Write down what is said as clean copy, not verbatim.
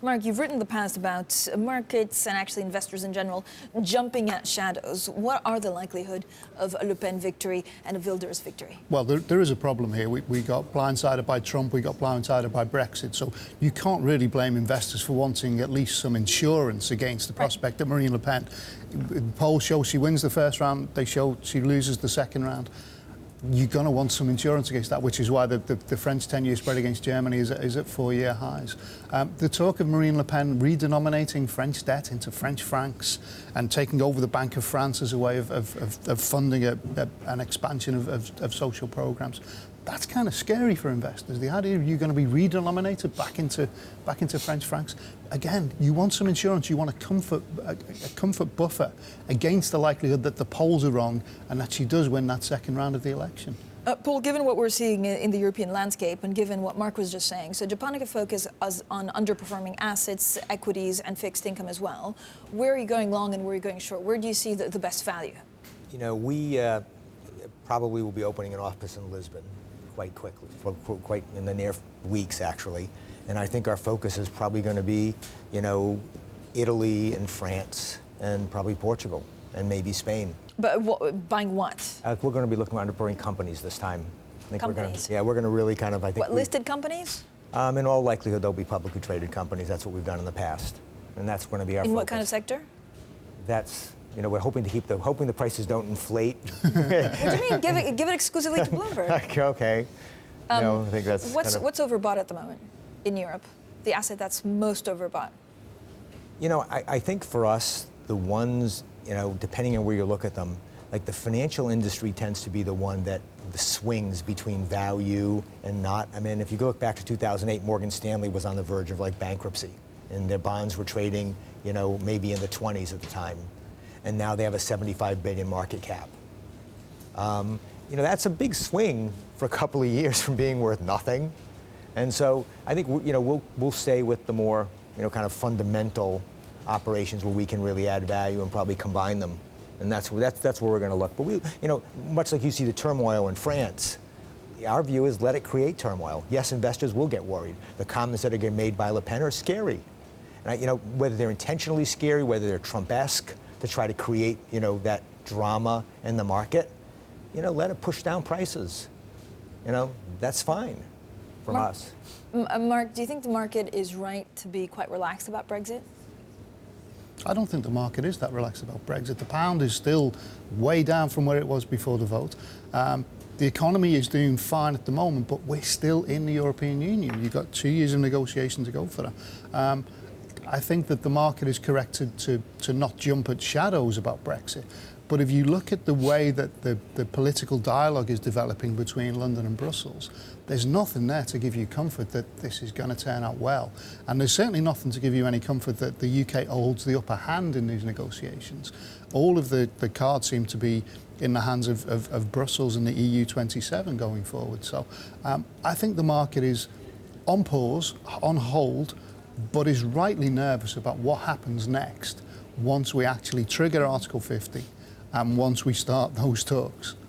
Mark, you've written in the past about markets and actually investors in general jumping at shadows. What are the likelihood of a Le Pen victory and a Wilders victory? Well, there is a problem here. We got blindsided by Trump, we got blindsided by Brexit. So you can't really blame investors for wanting at least some insurance against the prospect that Marine Le Pen. Polls show she wins the first round, they show she loses the second round. You're going to want some insurance against that, which is why the French 10-year spread against Germany is at 4-year highs. The talk of Marine Le Pen redenominating French debt into French francs and taking over the Bank of France as a way of funding an expansion of social programs, that's kind of scary for investors. The idea of you going to be redenominated back into French francs. Again, you want some insurance. You want a comfort buffer against the likelihood that the polls are wrong and that she does win that second round of the election. Paul, given what we're seeing in the European landscape and given what Mark was just saying, so Japonica focuses on underperforming assets, equities and fixed income as well. Where are you going long and where are you going short? Where do you see the best value? You know, we probably will be opening an office in Lisbon quite quickly, quite in the near weeks, actually. And I think our focus is probably going to be, you know, Italy and France and probably Portugal and maybe Spain. But buying what? We're going to be looking at underperforming companies this time. I think companies? we're going to really kind of, I think. What, listed companies? In all likelihood, they'll be publicly traded companies. That's what we've done in the past. And that's going to be our focus. In what kind of sector? That's, you know, we're hoping to hoping the prices don't inflate. What do you mean? Give it exclusively to Bloomberg. Okay. No, I think that's what's overbought at the moment in Europe? The asset that's most overbought? You know, I think for us, the ones, you know, depending on where you look at them, like the financial industry tends to be the one that the swings between value and not. I mean, if you go back to 2008, Morgan Stanley was on the verge of like bankruptcy, and their bonds were trading, you know, maybe in the 20s at the time. And now they have a 75 billion market cap. You know, that's a big swing for a couple of years from being worth nothing. And so I think, you know, we'll stay with the more, you know, kind of fundamental operations where we can really add value and probably combine them. And that's where we're going to look. But we, you know, much like you see the turmoil in France, our view is let it create turmoil. Yes, investors will get worried. The comments that are getting made by Le Pen are scary. And you know, whether they're intentionally scary, whether they're Trump-esque to try to create, you know, that drama in the market, you know, let it push down prices. You know, that's fine from us. Mark, do you think the market is right to be quite relaxed about Brexit? I don't think the market is that relaxed about Brexit. The pound is still way down from where it was before the vote. The economy is doing fine at the moment, but we're still in the European Union. You've got 2 years of negotiation to go for that. I think that the market is correct to not jump at shadows about Brexit. But if you look at the way that the political dialogue is developing between London and Brussels, there's nothing there to give you comfort that this is going to turn out well. And there's certainly nothing to give you any comfort that the UK holds the upper hand in these negotiations. All of the cards seem to be in the hands of Brussels and the EU 27 going forward. So I think the market is on pause, on hold, but is rightly nervous about what happens next once we actually trigger Article 50 and once we start those talks.